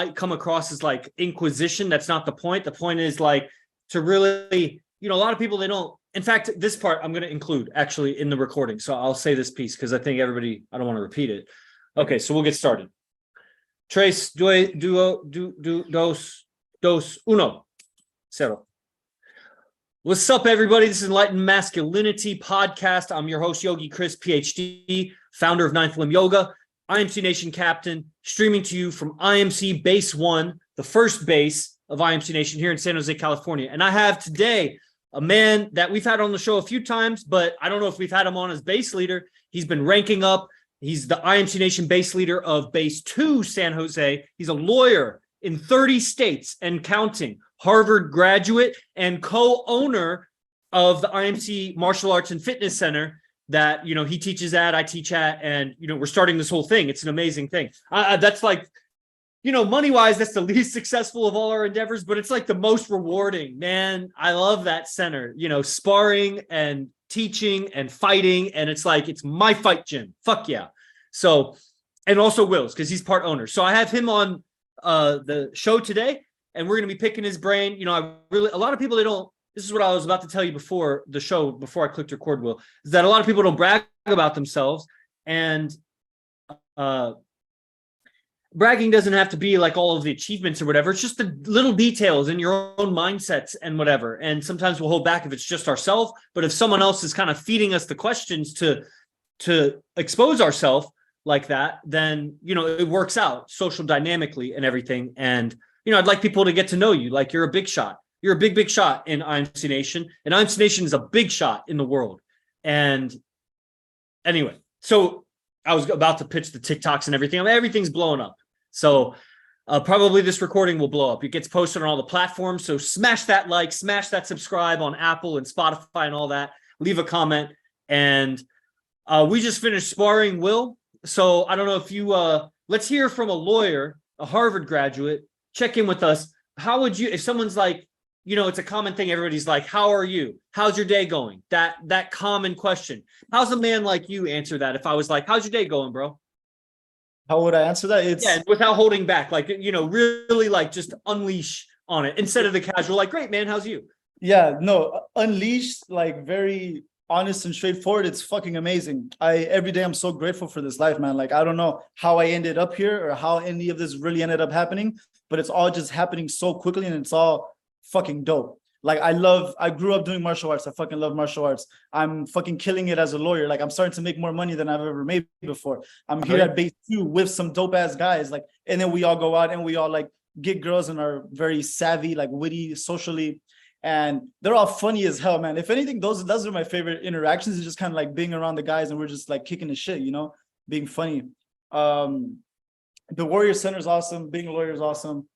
come across as like inquisition. That's not the point. The point is like to really, a lot of people, they don't. In fact, this part I'm going to include actually in the recording. So I'll say this piece because I think everybody, I don't want to repeat it. Okay, so we'll get started. Tres, dos, uno, cero. What's up, everybody? This is Enlightened Masculinity Podcast. I'm your host, Yogi Chris, PhD, founder of Ninth Limb Yoga, IMC Nation captain, streaming to you from IMC Base 1, the first base of IMC Nation here in San Jose, California. And I have today a man that we've had on the show a few times, but I don't know if we've had him on as base leader. He's been ranking up. He's the IMC Nation base leader of Base 2 San Jose. He's a lawyer in 30 states and counting, Harvard graduate and co-owner of the IMC Martial Arts and Fitness Center that, he teaches at, I teach at, and, we're starting this whole thing. It's an amazing thing. That's like, money-wise, that's the least successful of all our endeavors, but it's like the most rewarding, man. I love that center, sparring and teaching and fighting. And it's like, it's my fight gym. Fuck yeah. So, and also Wil's, because he's part owner. So I have him on the show today, and we're going to be picking his brain. A lot of people, this is what I was about to tell you before the show, before I clicked record, Wil, is that a lot of people don't brag about themselves, and bragging doesn't have to be like all of the achievements or whatever. It's just the little details in your own mindsets and whatever. And sometimes we'll hold back if it's just ourselves, but if someone else is kind of feeding us the questions to expose ourselves like that, then, it works out social dynamically and everything. And, I'd like people to get to know you. Like, you're a big shot. You're a big shot in IMC Nation, and IMC Nation is a big shot in the world. And anyway, so I was about to pitch the TikToks and everything. Everything's blowing up. So probably this recording will blow up. It gets posted on all the platforms. So smash that like, smash that subscribe on Apple and Spotify and all that. Leave a comment. And we just finished sparring, Wil. So I don't know if you, let's hear from a lawyer, a Harvard graduate, check in with us. How would you, if someone's like, it's a common thing. Everybody's like, how are you? How's your day going? That common question. How's a man like you answer that? If I was like, how's your day going, bro? How would I answer that? Yeah, without holding back, like, really like just unleash on it instead of the casual, like, great, man, how's you? Yeah, no, unleashed, like very honest and straightforward. It's fucking amazing. Every day I'm so grateful for this life, man. Like, I don't know how I ended up here or how any of this really ended up happening, but it's all just happening so quickly, and it's all fucking dope. Like, I grew up doing martial arts. I fucking love martial arts. I'm fucking killing it as a lawyer. Like, I'm starting to make more money than I've ever made before. I'm here at Base 2 with some dope ass guys. Like, and then we all go out and we all like get girls and are very savvy, like witty socially. And they're all funny as hell, man. If anything, those are my favorite interactions, is just kind of like being around the guys and we're just like kicking the shit, being funny. The Warrior Center is awesome. Being a lawyer is awesome.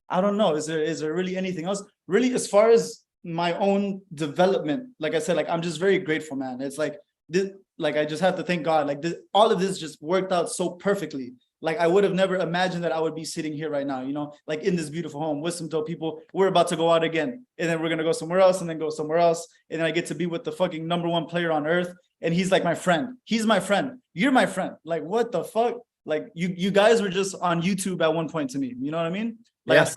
I don't know. Is there really anything else? Really, as far as my own development, like I said, like, I'm just very grateful, man. It's like this, like, I just have to thank God. Like, all of this just worked out so perfectly. Like, I would have never imagined that I would be sitting here right now, like in this beautiful home with some dope people. We're about to go out again, and then we're gonna go somewhere else, and then go somewhere else, and then I get to be with the fucking #1 player on earth, and he's like my friend. He's my friend. You're my friend. Like, what the fuck? Like, you guys were just on YouTube at one point to me. You know what I mean? Like, yeah.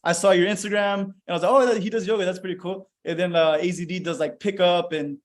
I saw your Instagram and I was like, oh, he does yoga. That's pretty cool. And then AZD does like pickup and,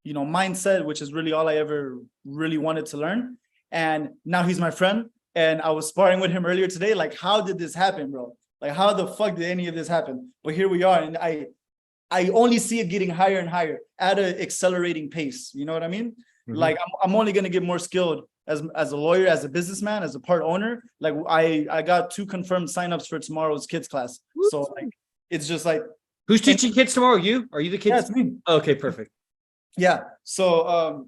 mindset, which is really all I ever really wanted to learn. And now he's my friend. And I was sparring with him earlier today. Like, how did this happen, bro? Like, how the fuck did any of this happen? But here we are. And I only see it getting higher and higher at an accelerating pace. You know what I mean? Mm-hmm. Like, I'm only going to get more skilled as a lawyer, as a businessman, as a part owner. Like, I got 2 confirmed signups for tomorrow's kids class. Whoops. So like, it's just like, who's teaching kids tomorrow? You? Are you the kids? Yeah, it's me. Okay, perfect. Yeah. So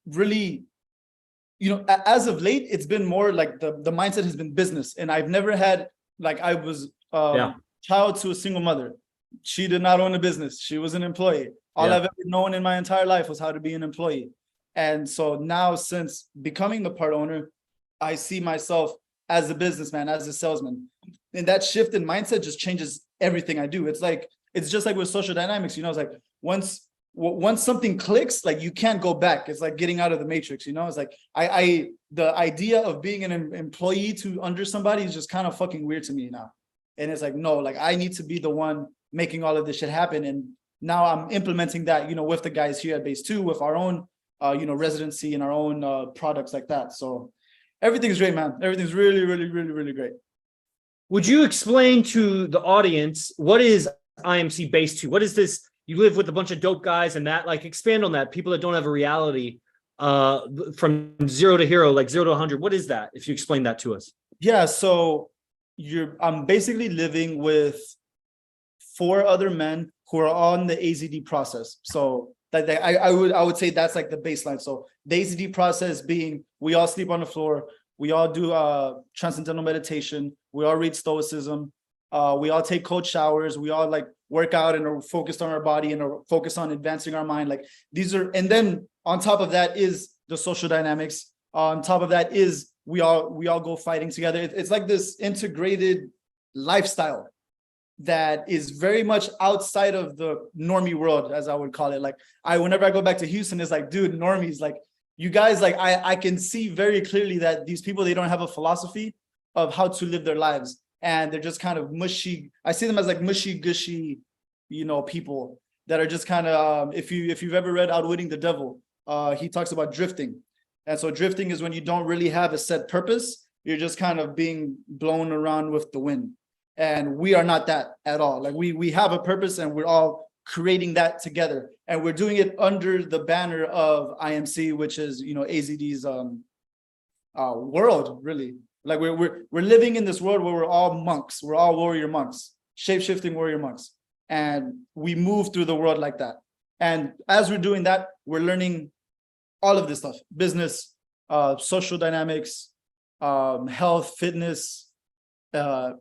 really, as of late, it's been more like the mindset has been business. And I've never had, like, I was child to a single mother. She did not own a business. She was an employee. All I've ever known in my entire life was how to be an employee. And so now, since becoming the part owner, I see myself as a businessman, as a salesman. And that shift in mindset just changes everything I do. It's just like with social dynamics, it's like once once something clicks, like you can't go back. It's like getting out of the matrix, you know. It's like the idea of being an employee to under somebody is just kind of fucking weird to me now. And it's like, no, like I need to be the one making all of this shit happen. And now I'm implementing that, you know, with the guys here at Base 2, with our own you know, residency and our own products like that. So everything's great, man. Everything's really, really, really, really great. Would you explain to the audience what is IMC Base 2? What is this? You live with a bunch of dope guys and that, like, expand on that. People that don't have a reality from 0 to hero, like 0 to 100. What is that? If you explain that to us. Yeah. So I'm basically living with 4 other men who are on the AZD process. So that I would say that's like the baseline. So the AZD process being, we all sleep on the floor. We all do transcendental meditation. We all read stoicism. We all take cold showers. We all like work out and are focused on our body and are focused on advancing our mind. Like these are, and then on top of that is the social dynamics. On top of that is we all go fighting together. It's like this integrated lifestyle that is very much outside of the normie world, as I would call it. Like whenever I go back to Houston, it's like, dude, normies, like you guys, like I can see very clearly that these people, they don't have a philosophy of how to live their lives. And they're just kind of mushy. I see them as like mushy gushy, you know, people that are just kind of, if you've ever read Outwitting the Devil, he talks about drifting. And so drifting is when you don't really have a set purpose. You're just kind of being blown around with the wind. And we are not that at all. Like we have a purpose and we're all creating that together. And we're doing it under the banner of IMC, which is, you know, AZD's world, really. Like we're living in this world where we're all monks. We're all warrior monks, shape-shifting warrior monks. And we move through the world like that. And as we're doing that, we're learning all of this stuff: business, social dynamics, health, fitness,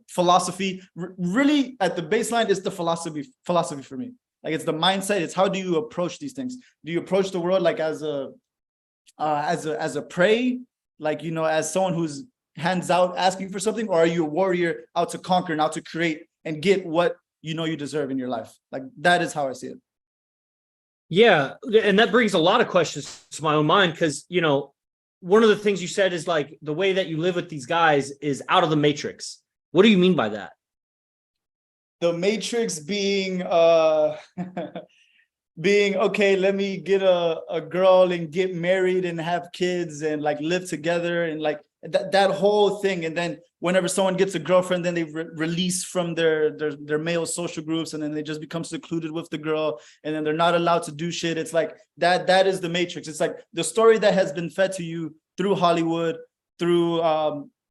philosophy. Really at the baseline is the philosophy for me. Like it's the mindset. It's how do you approach these things? Do you approach the world like as a prey, like, you know, as someone who's hands out asking for something, or are you a warrior out to conquer and out to create and get what you know you deserve in your life? Like that is how I see it. Yeah, and that brings a lot of questions to my own mind, because, you know, one of the things you said is like the way that you live with these guys is out of the matrix. What do you mean by that? The matrix being being, okay, let me get a girl and get married and have kids and like live together and like that whole thing. And then whenever someone gets a girlfriend, then they release from their male social groups, and then they just become secluded with the girl, and then they're not allowed to do shit. It's like that is the matrix. It's like the story that has been fed to you through Hollywood, through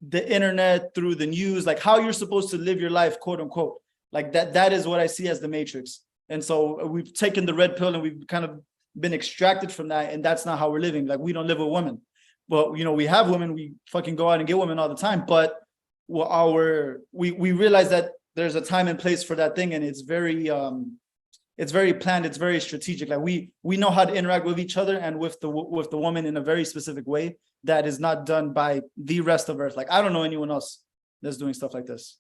the internet, through the news, like how you're supposed to live your life, quote unquote. Like that is what I see as the matrix. And so we've taken the red pill and we've kind of been extracted from that, and that's not how we're living. Like we don't live with women. But, you know, we have women, we fucking go out and get women all the time. But we realize that there's a time and place for that thing, and it's very planned, it's very strategic. Like we know how to interact with each other and with the woman in a very specific way that is not done by the rest of Earth. Like I don't know anyone else that's doing stuff like this.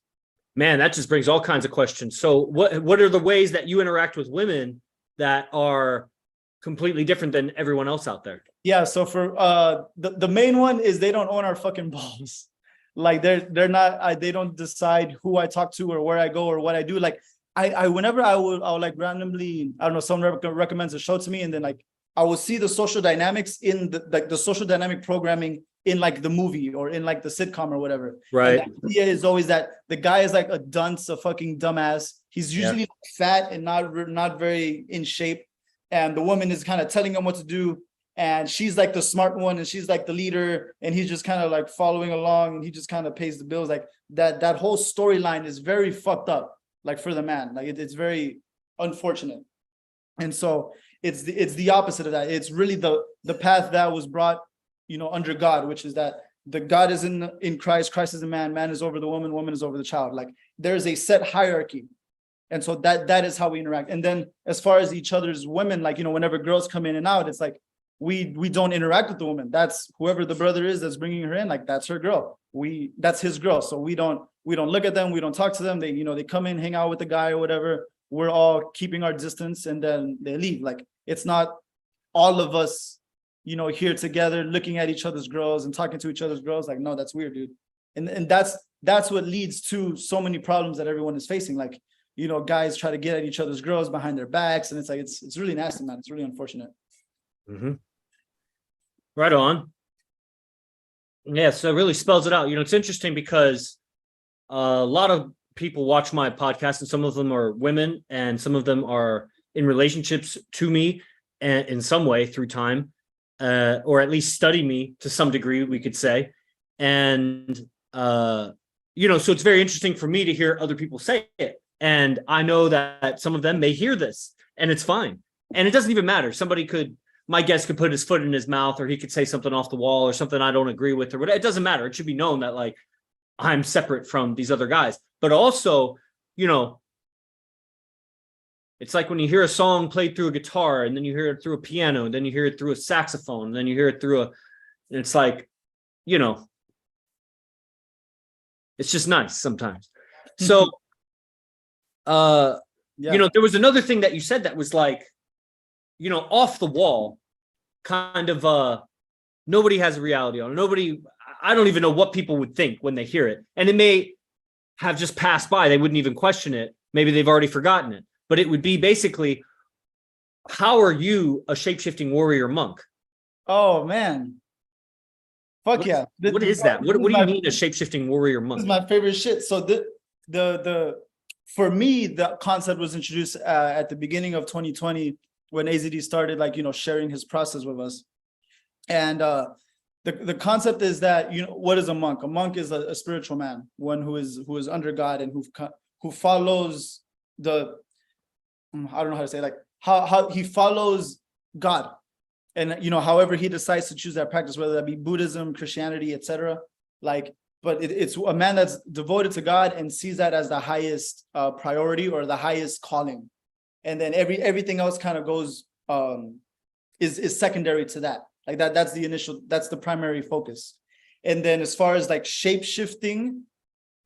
Man, that just brings all kinds of questions. So what are the ways that you interact with women that are completely different than everyone else out there? Yeah, so for the main one is they don't own our fucking balls. Like they're not, they don't decide who I talk to or where I go or what I do. Like whenever I'll like randomly, I don't know, someone recommends a show to me, and then like I will see the social dynamics in the social dynamic programming in like the movie or in like the sitcom or whatever. Right. And the idea is always that the guy is like a dunce, a fucking dumbass. He's usually fat and not very in shape. And the woman is kind of telling him what to do. And she's like the smart one, and she's like the leader, and he's just kind of like following along, and he just kind of pays the bills. Like that whole storyline is very fucked up, like for the man. Like it's very unfortunate. And so it's the opposite of that. It's really the path that was brought, you know, under God, which is that the God is in Christ, Christ is the man is over the woman, woman is over the child. Like there's a set hierarchy. And so that is how we interact. And then as far as each other's women, like, you know, whenever girls come in and out, it's like we don't interact with the woman. That's whoever the brother is that's bringing her in, like that's her girl. That's his girl. So we don't look at them, we don't talk to them. They, you know, they come in, hang out with the guy or whatever. We're all keeping our distance, and then they leave. Like It's not all of us, you know, here together looking at each other's girls and talking to each other's girls. Like, no, that's weird, dude. And that's what leads to so many problems that everyone is facing. Like, you know, guys try to get at each other's girls behind their backs, and it's like it's really nasty, man. It's really unfortunate. Mm-hmm. Right on. Yeah, so it really spells it out. You know, it's interesting because a lot of people watch my podcast, and some of them are women, and some of them are in relationships to me, and in some way through time, or at least study me to some degree, we could say. And you know, so it's very interesting for me to hear other people say it. And I know that some of them may hear this, and it's fine. And it doesn't even matter. My guest could put his foot in his mouth, or he could say something off the wall or something I don't agree with, or whatever. It doesn't matter. It should be known that, like, I'm separate from these other guys. But also, you know, it's like when you hear a song played through a guitar, and then you hear it through a piano, and then you hear it through a saxophone, and then you hear it through it's like, you know, it's just nice sometimes. So, Yeah. you know, there was another thing that you said that was like, you know, off the wall, kind of, nobody has a reality on it. I don't even know what people would think when they hear it. And it may have just passed by. They wouldn't even question it. Maybe they've already forgotten it. But it would be basically, how are you a shape-shifting warrior monk? Oh, man. Fuck yeah. What is that? What do you mean a shape-shifting warrior monk? This is my favorite shit. So the for me, the concept was introduced at the beginning of 2020 when AZD started, like, you know, sharing his process with us. And the concept is that, you know, what is a monk? A monk is a spiritual man, one who is under God, and who follows I don't know how to say it, like how he follows God. And, you know, however he decides to choose that practice, whether that be Buddhism, Christianity, etc. Like, but it's a man that's devoted to God and sees that as the highest priority, or the highest calling. And then everything else kind of goes is secondary to that. Like that's the primary focus. And then as far as like shape shifting,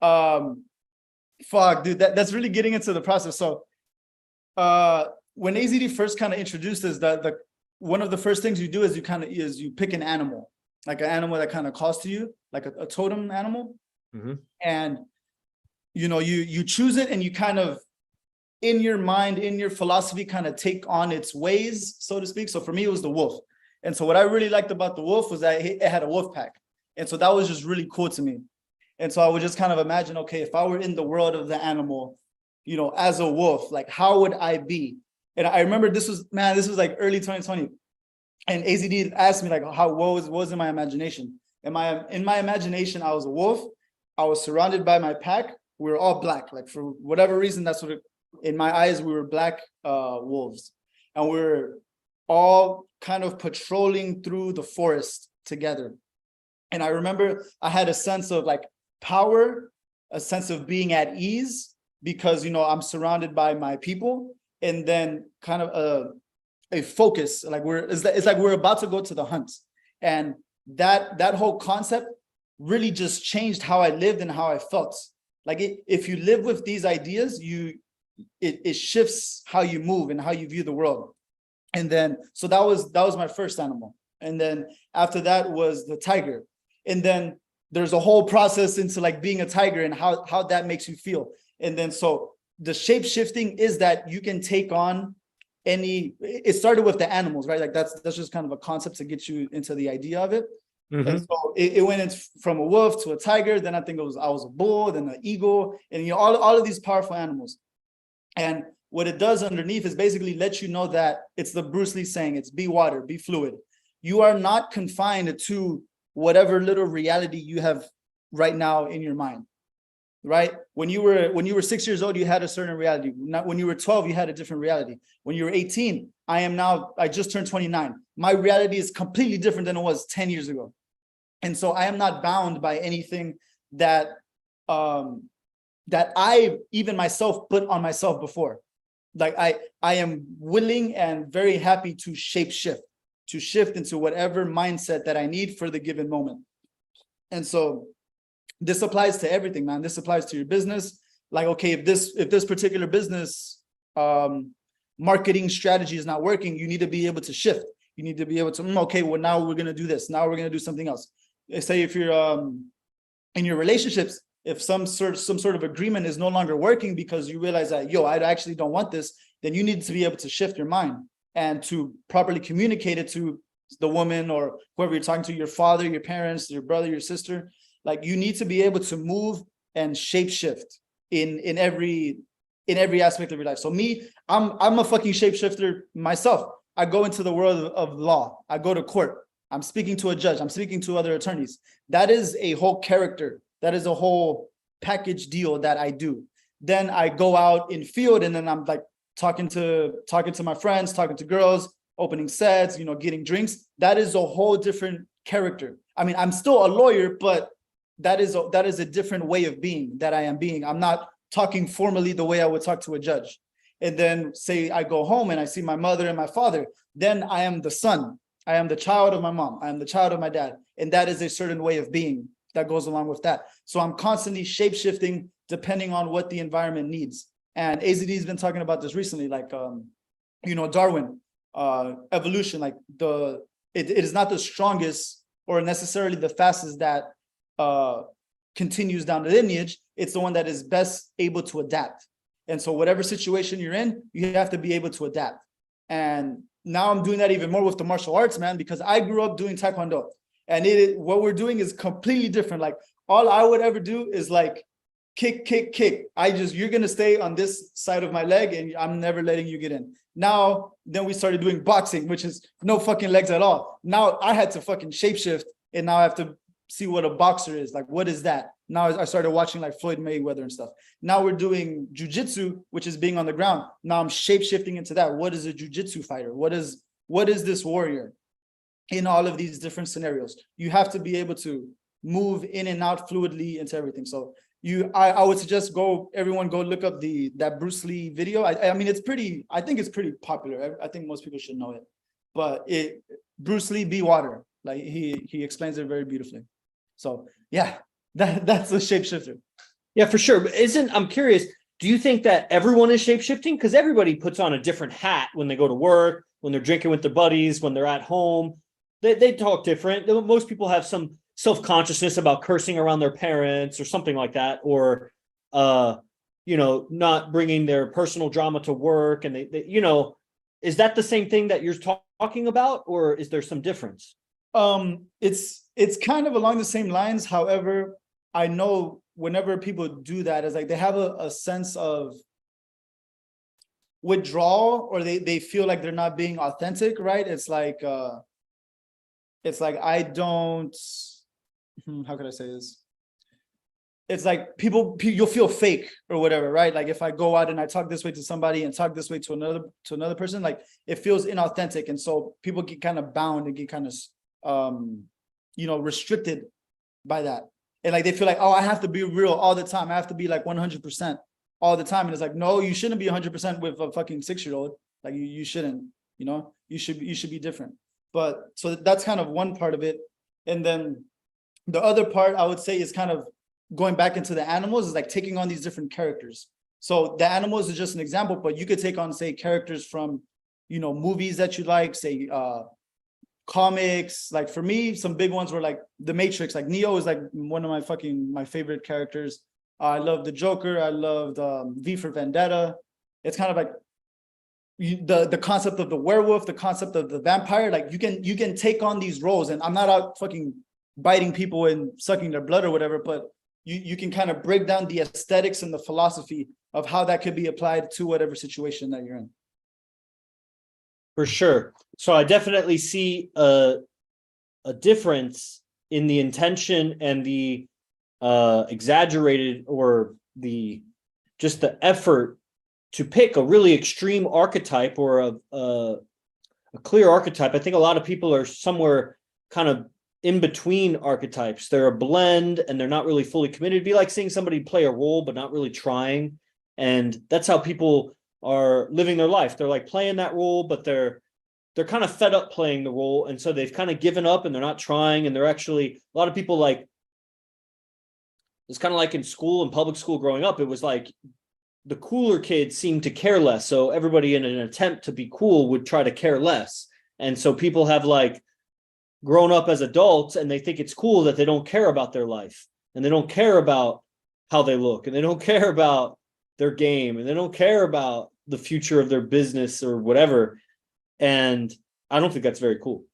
fuck, dude, that's really getting into the process. So when AZD first kind of introduced this, the one of the first things you do is you pick an animal, like an animal that kind of calls to you, like a totem animal. Mm-hmm. And, you know, you choose it, and you kind of, in your mind, in your philosophy, kind of take on its ways, so to speak. So for me, it was the wolf. And so what I really liked about the wolf was that it had a wolf pack. And so that was just really cool to me. And so I would just kind of imagine, okay, if I were in the world of the animal, you know, as a wolf, like, how would I be? And I remember this was like early 2020. And AZD asked me, like, what was in my imagination? In my imagination, I was a wolf. I was surrounded by my pack. We were all black. Like, for whatever reason, that's what in my eyes, we were black wolves. And we were all kind of patrolling through the forest together. And I remember I had a sense of like power, a sense of being at ease, because, you know, I'm surrounded by my people. And then kind of a focus, like it's like we're about to go to the hunt. And that whole concept really just changed how I lived and how I felt. Like, if you live with these ideas, it shifts how you move and how you view the world. And then, so that was my first animal. And then after that was the tiger. And then there's a whole process into like being a tiger and how that makes you feel. And then, so the shape shifting is that you can take on it started with the animals, right? Like that's just kind of a concept to get you into the idea of it. Mm-hmm. And so it went from a wolf to a tiger. Then I think I was a bull, then an eagle, and, you know, all of these powerful animals. And what it does underneath is basically let you know that it's the Bruce Lee saying, it's be water, be fluid. You are not confined to whatever little reality you have right now in your mind, right? When you were 6 years old, you had a certain reality. Not when you were 12, you had a different reality. When you were 18, I just turned 29. My reality is completely different than it was 10 years ago. And so I am not bound by anything that I even myself put on myself before. Like I am willing and very happy to shift into whatever mindset that I need for the given moment. And so this applies to everything, man. This applies to your business. Like, okay, if this particular business marketing strategy is not working, you need to be able to shift. You need to be able to, okay, well, now we're going to do this. Now we're going to do something else. Say if you're in your relationships, if some sort of agreement is no longer working because you realize that, I actually don't want this, then you need to be able to shift your mind and to properly communicate it to the woman or whoever you're talking to, your father, your parents, your brother, your sister. Like, you need to be able to move and shapeshift in every aspect of your life. So me, I'm a fucking shapeshifter myself. I go into the world of law. I go to court. I'm speaking to a judge. I'm speaking to other attorneys. That is a whole character. That is a whole package deal that I do. Then I go out in field, and then I'm like talking to my friends, talking to girls, opening sets, getting drinks. That is a whole different character. I mean, I'm still a lawyer, but that is a different way of being that I am being. I'm not talking formally the way I would talk to a judge. And then say I go home and I see my mother and my father, then I am the son. I am the child of my mom. I am the child of my dad. And that is a certain way of being that goes along with that. So I'm constantly shape-shifting depending on what the environment needs. And AZD has been talking about this recently, like, Darwin, evolution, like it is not the strongest or necessarily the fastest that continues down the lineage. It's the one that is best able to adapt. And so whatever situation you're in, you have to be able to adapt. And now I'm doing that even more with the martial arts, man, because I grew up doing Taekwondo, and what we're doing is completely different. Like, all I would ever do is like kick. You're going to stay on this side of my leg and I'm never letting you get in. Then we started doing boxing, which is no fucking legs at all. Now I had to fucking shapeshift, and now I have to see what a boxer is. Like, what is that? Now I started watching like Floyd Mayweather and stuff. Now we're doing jujitsu, which is being on the ground. Now I'm shape-shifting into that. What is a jujitsu fighter? What is this warrior? In all of these different scenarios, you have to be able to move in and out fluidly into everything. So I would suggest everyone go look up that Bruce Lee video. I mean, I think it's pretty popular. I think most people should know it. But Bruce Lee be water. Like, he explains it very beautifully. So yeah, that's a shapeshifter. Yeah, for sure. But I'm curious, do you think that everyone is shapeshifting? Because everybody puts on a different hat when they go to work, when they're drinking with their buddies, when they're at home. They talk different. Most people have some self-consciousness about cursing around their parents or something like that, or not bringing their personal drama to work. And they is that the same thing that you're talking about, or is there some difference? It's kind of along the same lines. However, I know whenever people do that, it's like they have a sense of withdrawal, or they feel like they're not being authentic, right? It's like I don't, how could I say this? It's like you'll feel fake or whatever, right? Like, if I go out and I talk this way to somebody and talk this way to another person, like, it feels inauthentic. And so people get kind of bound and get kind of restricted by that. And like, they feel like, oh, I have to be real all the time. I have to be like 100% all the time. And it's like, no, you shouldn't be 100% with a fucking 6-year-old. Like, you shouldn't, you should be different. But so that's kind of one part of it. And then the other part I would say is kind of going back into the animals, is like taking on these different characters. So the animals is just an example, but you could take on, say, characters from, movies that you like, say, comics. Like, for me, some big ones were like The Matrix. Like, Neo is like one of my favorite characters. I love the Joker. I loved V for Vendetta. It's kind of like the concept of the werewolf, the concept of the vampire. Like, you can take on these roles, and I'm not out fucking biting people and sucking their blood or whatever, but you can kind of break down the aesthetics and the philosophy of how that could be applied to whatever situation that you're in. For sure. So I definitely see a difference in the intention and the exaggerated, or the effort to pick a really extreme archetype, or a clear archetype. I think a lot of people are somewhere kind of in between archetypes. They're a blend, and they're not really fully committed. It'd be like seeing somebody play a role but not really trying. And that's how people are living their life. They're like playing that role, but they're kind of fed up playing the role, and so they've kind of given up, and they're not trying. And they're actually, a lot of people, like, it's kind of like in school, in public school growing up, it was like the cooler kids seem to care less. So everybody in an attempt to be cool would try to care less. And so people have like grown up as adults and they think it's cool that they don't care about their life and they don't care about how they look and they don't care about their game and they don't care about the future of their business or whatever. And I don't think that's very cool.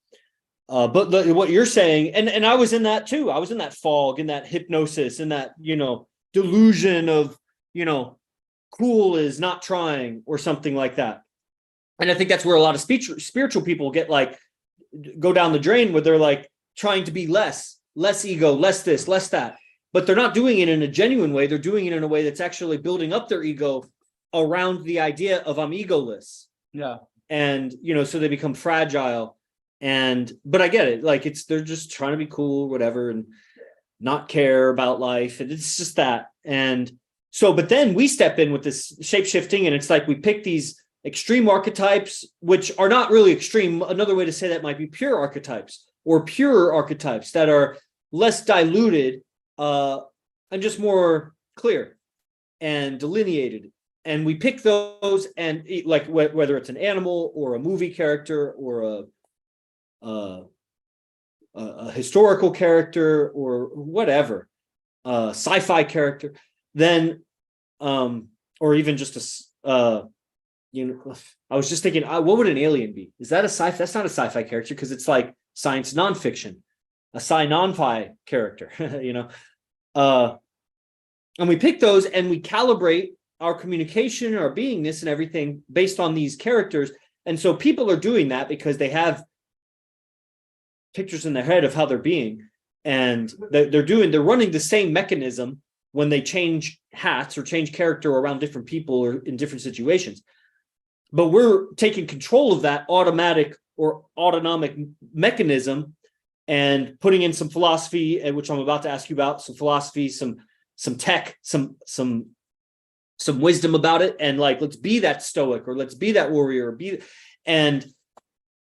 But what you're saying, and I was in that too. I was in that fog, in that hypnosis, in that, delusion of, cool is not trying or something like that. And I think that's where a lot of spiritual people go down the drain, where they're like trying to be less ego, less this, less that. But they're not doing it in a genuine way. They're doing it in a way that's actually building up their ego around the idea of I'm egoless. Yeah. And, so they become fragile. But I get it. Like they're just trying to be cool, whatever, and not care about life. And it's just that. And so, but then we step in with this shape shifting, and it's like we pick these extreme archetypes, which are not really extreme. Another way to say that might be pure archetypes, or purer archetypes that are less diluted and just more clear and delineated. And we pick those, and like whether it's an animal or a movie character or a historical character or whatever, sci-fi character, then or even just I was just thinking, what would an alien be? Is that a sci-fi? That's not a sci-fi character because it's like science nonfiction, a sci-non-fi character, and we pick those and we calibrate our communication, our beingness, and everything based on these characters. And so people are doing that because they have pictures in their head of how they're being, and they're running the same mechanism when they change hats or change character around different people or in different situations. But we're taking control of that automatic or autonomic mechanism and putting in some philosophy, which I'm about to ask you about, some philosophy, some tech, some wisdom about it. And like, let's be that stoic, or let's be that warrior, and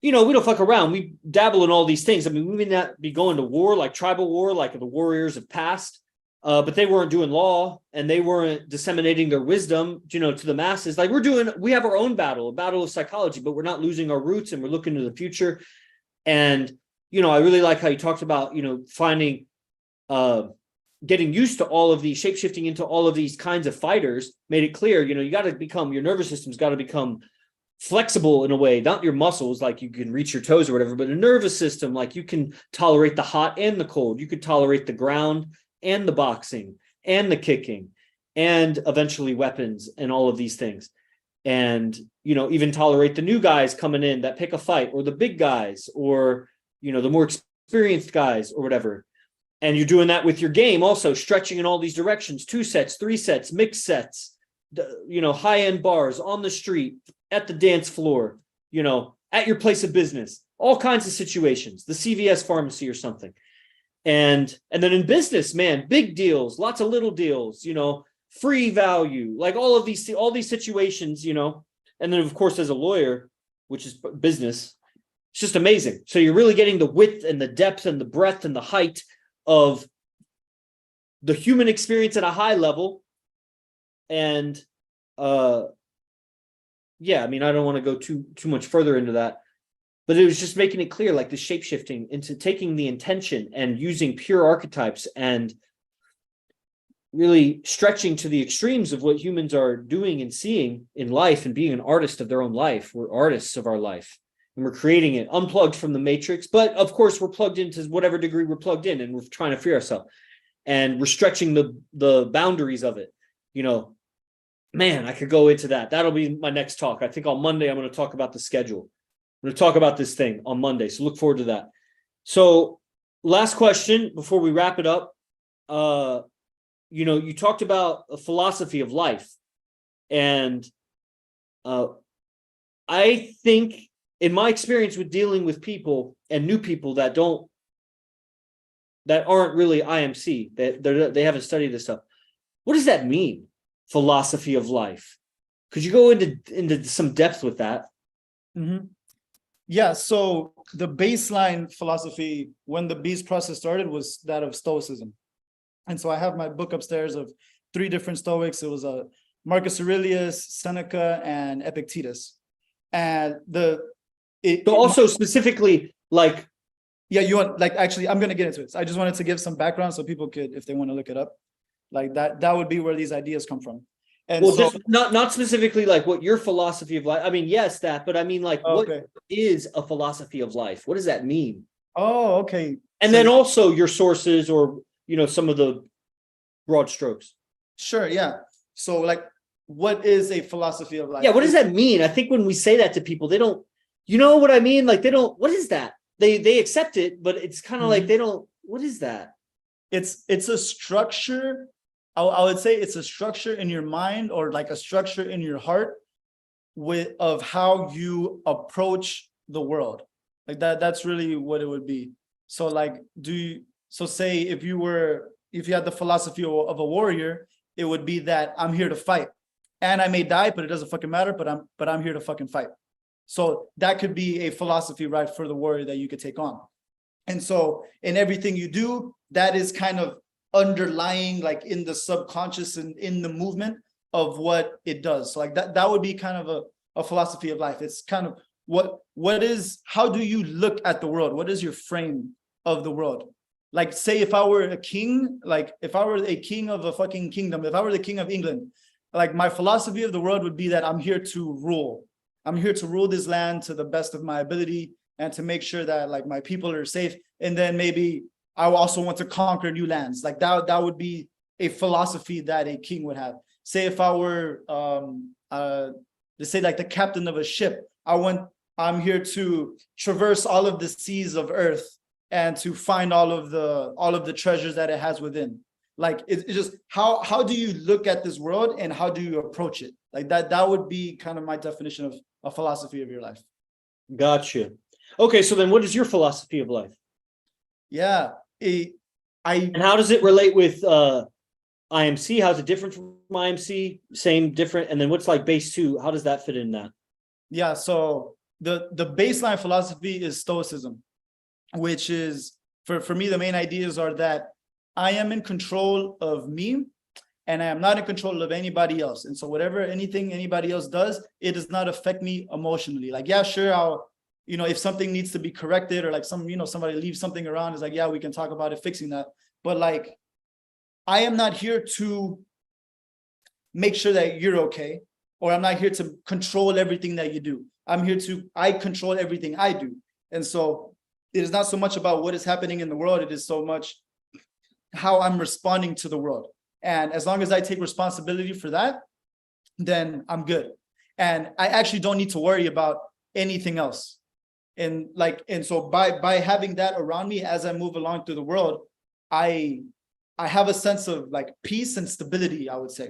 we don't fuck around. We dabble in all these things. I mean, we may not be going to war, like tribal war, like the warriors of past, but they weren't doing law and they weren't disseminating their wisdom, to the masses. Like we have our own battle, a battle of psychology, but we're not losing our roots and we're looking to the future. And, I really like how you talked about, finding, getting used to all of these, shape-shifting into all of these kinds of fighters, made it clear, you got to become, your nervous system's got to become flexible in a way, not your muscles, like you can reach your toes or whatever, but a nervous system, like you can tolerate the hot and the cold. You could tolerate the ground and the boxing and the kicking and eventually weapons and all of these things. And, even tolerate the new guys coming in that pick a fight, or the big guys, or, the more experienced guys or whatever. And you're doing that with your game also, stretching in all these directions, 2 sets, 3 sets, mixed sets, high-end bars, on the street, at the dance floor, at your place of business, all kinds of situations, the CVS pharmacy or something. And then in business, man, big deals, lots of little deals, free value, like all these situations, and then of course, as a lawyer, which is business, it's just amazing. So you're really getting the width and the depth and the breadth and the height of the human experience at a high level. And, I mean, I don't want to go too much further into that, but it was just making it clear, like the shape shifting into taking the intention and using pure archetypes and really stretching to the extremes of what humans are doing and seeing in life and being an artist of their own life. We're artists of our life and we're creating it unplugged from the matrix. But of course, we're plugged into whatever degree we're plugged in, and we're trying to free ourselves, and we're stretching the boundaries of it. Man, I could go into that. That'll be my next talk. I think on Monday, I'm going to talk about the schedule. I'm going to talk about this thing on Monday. So look forward to that. So last question before we wrap it up. You talked about a philosophy of life. And I think in my experience with dealing with people and new people that aren't really IMC, that they haven't studied this stuff. What does that mean? Philosophy of life. Could you go into some depth with that? Mm-hmm. Yeah. So the baseline philosophy when the Beast process started was that of Stoicism. And so I have my book upstairs of 3 different Stoics. It was Marcus Aurelius, Seneca, and Epictetus. And So also specifically, like, yeah, you want, like, actually, I'm going to get into it. I just wanted to give some background so people could, if they want to look it up, like that would be where these ideas come from. And well, so, just not specifically like what your philosophy of life. I mean, yes, that, but I mean, like, what is a philosophy of life? What does that mean? Oh, okay. And so, then also your sources, or some of the broad strokes. Sure, yeah. So, like, what is a philosophy of life? Yeah, what does that mean? I think when we say that to people, they don't, you know what I mean? Like, they don't, what is that? They accept it, but it's kind of like they don't, what is that? It's a structure. I would say it's a structure in your mind, or like a structure in your heart of how you approach the world. Like that's really what it would be. So like, say if you had the philosophy of a warrior, it would be that I'm here to fight, and I may die, but it doesn't fucking matter, but I'm here to fucking fight. So that could be a philosophy, right, for the warrior that you could take on. And so in everything you do, that is kind of underlying, like, in the subconscious and in the movement of what it does. So like that would be kind of a philosophy of life. It's kind of how do you look at the world? What is your frame of the world? Like, say if I were a king, like if I were a king of a fucking kingdom, if I were the king of England, like my philosophy of the world would be that I'm here to rule. I'm here to rule this land to the best of my ability and to make sure that, like, my people are safe. And then maybe I also want to conquer new lands. Like that would be a philosophy that a king would have. Say if I were, let's say, like, the captain of a ship, I'm here to traverse all of the seas of earth and to find all of the treasures that it has within. Like, it's just how do you look at this world and how do you approach it? Like that would be kind of my definition of a philosophy of your life. Gotcha. Okay, so then what is your philosophy of life? Yeah. And how does it relate with IMC? How's it different from IMC? Same, different? And then what's like base 2? How does that fit in that? Yeah, so the baseline philosophy is Stoicism, which is, for me, the main ideas are that I am in control of me, and I am not in control of anybody else. And so anything anybody else does, it does not affect me emotionally. Like, yeah, sure, I'll, if something needs to be corrected, or like somebody leaves something around, it's like, yeah, we can talk about it, fixing that. But like, I am not here to make sure that you're okay, or I'm not here to control everything that you do. I control everything I do. And so it is not so much about what is happening in the world. It is so much how I'm responding to the world. And as long as I take responsibility for that, then I'm good. And I actually don't need to worry about anything else. And so by having that around me as I move along through the world, I have a sense of, like, peace and stability, I would say.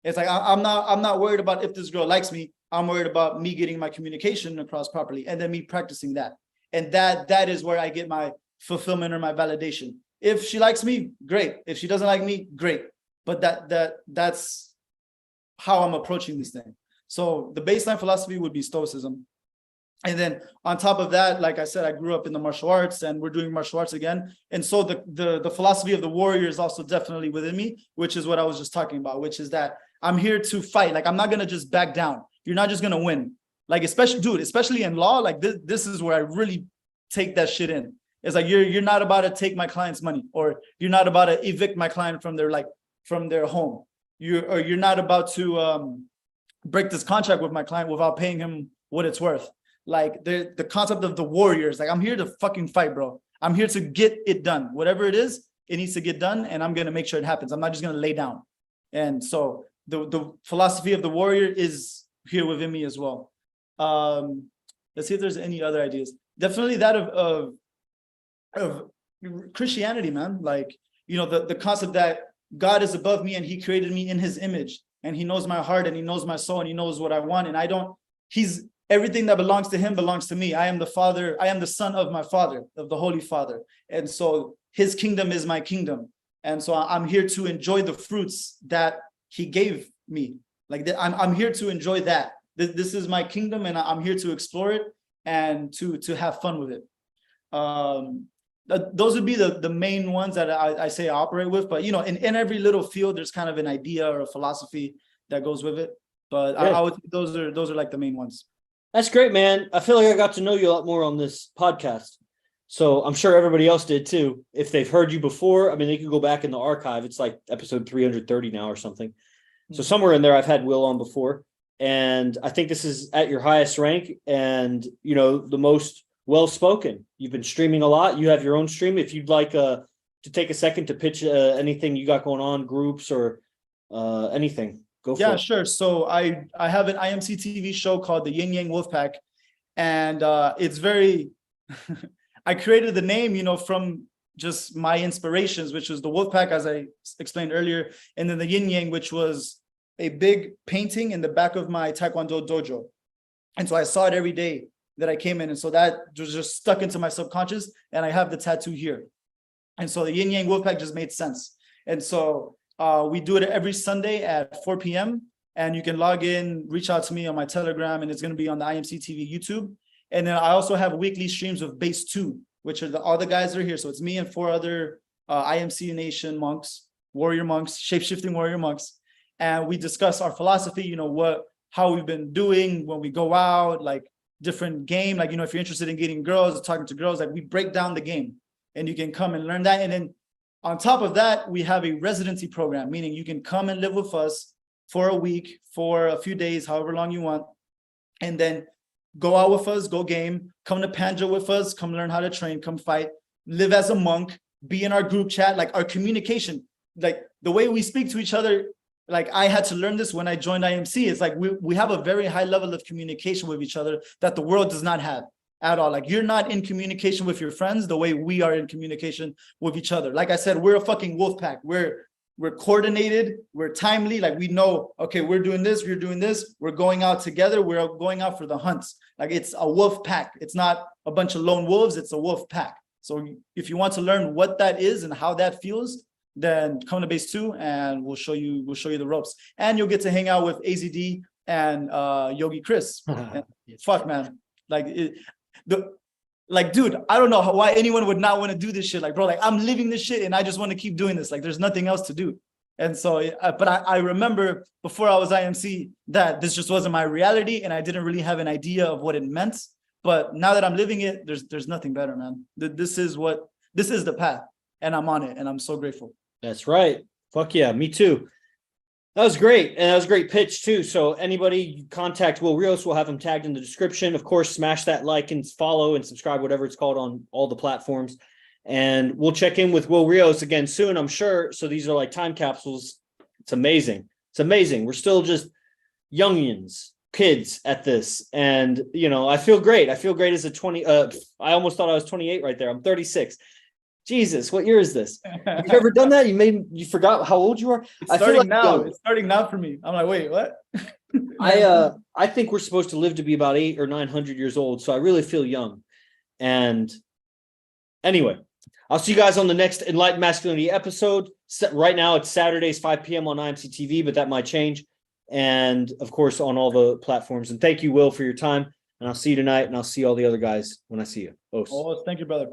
It's like I'm not worried about if this girl likes me. I'm worried about me getting my communication across properly, and then me practicing that. And that is where I get my fulfillment or my validation. If she likes me, great. If she doesn't like me, great. But that's how I'm approaching this thing. So the baseline philosophy would be Stoicism. And then on top of that, like I said, I grew up in the martial arts, and we're doing martial arts again. And so the philosophy of the warrior is also definitely within me, which is what I was just talking about, which is that I'm here to fight. Like, I'm not going to just back down. You're not just going to win. Like, especially in law, like this is where I really take that shit in. It's like, you're not about to take my client's money, or you're not about to evict my client from their home. You're not about to break this contract with my client without paying him what it's worth. Like, the concept of the warriors, like, I'm here to fucking fight, bro. I'm here to get it done. Whatever it is, it needs to get done, and I'm gonna make sure it happens. I'm not just gonna lay down. And so the philosophy of the warrior is here within me as well. Let's see if there's any other ideas. Definitely that of Christianity, man. Like, the concept that God is above me, and he created me in his image, and he knows my heart, and he knows my soul, and he knows what I want. And everything that belongs to him belongs to me. I am the son of my Father, of the Holy Father. And so his kingdom is my kingdom. And so I'm here to enjoy the fruits that he gave me. Like, I'm here to enjoy that. This is my kingdom, and I'm here to explore it and to have fun with it. Those would be the main ones that I say I operate with. But, in every little field, there's kind of an idea or a philosophy that goes with it. But Yeah. I would think those are like the main ones. That's great, man. I feel like I got to know you a lot more on this podcast. So I'm sure everybody else did too. If they've heard you before, I mean, they can go back in the archive. It's like episode 330 now or something. So somewhere in there, I've had Wil on before. And I think this is at your highest rank and, you know, the most well-spoken. You've been streaming a lot. You have your own stream. If you'd like to take a second to pitch anything you got going on, groups or anything, go for it. Yeah, sure. So I have an IMC TV show called the Yin Yang Wolfpack. And it's very... I created the name, you know, from just my inspirations, which was the Wolfpack, as I explained earlier, and then the Yin Yang, which was a big painting in the back of my Taekwondo dojo. And so I saw it every day that I came in. And so that was just stuck into my subconscious. And I have the tattoo here. And so the Yin Yang Wolfpack just made sense. And so we do it every Sunday at 4 p.m. And you can log in, reach out to me on my Telegram, and it's going to be on the IMC TV YouTube. And then I also have weekly streams of Base 2, which are all the guys that are here. So it's me and 4 other IMC Nation monks, warrior monks, shape-shifting warrior monks. And we discuss our philosophy, you know, how we've been doing when we go out, like different game. Like, you know, if you're interested in getting girls, talking to girls, like we break down the game and you can come and learn that. And then on top of that, we have a residency program, meaning you can come and live with us for a week, for a few days, however long you want. And then go out with us, go game, come to Panja with us, come learn how to train, come fight, live as a monk, be in our group chat, like our communication, like the way we speak to each other. Like I had to learn this when I joined IMC. It's like we have a very high level of communication with each other that the world does not have at all. Like you're not in communication with your friends the way we are in communication with each other. Like I said, we're a fucking wolf pack. We're coordinated, we're timely, like we know, okay, we're doing this, we're going out together, we're going out for the hunts. Like it's a wolf pack. It's not a bunch of lone wolves, it's a wolf pack. So if you want to learn what that is and how that feels, then come to Base 2 and we'll show you the ropes. And you'll get to hang out with AZD and Yogi Chris. And fuck, man. Like, dude, I don't know why anyone would not want to do this shit. Like, bro, like I'm living this shit and I just want to keep doing this. Like, there's nothing else to do. And so, but I remember before I was IMC that this just wasn't my reality and I didn't really have an idea of what it meant. But now that I'm living it, there's nothing better, man. This is the path and I'm on it and I'm so grateful. That's right. Fuck yeah, me too. That was great. And that was a great pitch too. So anybody contact Wil Rios, we'll have him tagged in the description. Of course, smash that like and follow and subscribe, whatever it's called on all the platforms. And we'll check in with Wil Rios again soon, I'm sure. So these are like time capsules. It's amazing. It's amazing. We're still just youngins, kids at this. And, you know, I feel great. I feel great as a 20. I almost thought I was 28 right there. I'm 36. Jesus, what year is this? Have you ever done that? You forgot how old you are? It's starting now. It's starting now for me. I'm like, wait, what? I think we're supposed to live to be about 800 or 900 years old. So I really feel young. And anyway, I'll see you guys on the next Enlightened Masculinity episode. Right now it's Saturdays, 5 p.m. on IMC TV, but that might change. And of course, on all the platforms. And thank you, Wil, for your time. And I'll see you tonight. And I'll see all the other guys when I see you. Oh, thank you, brother.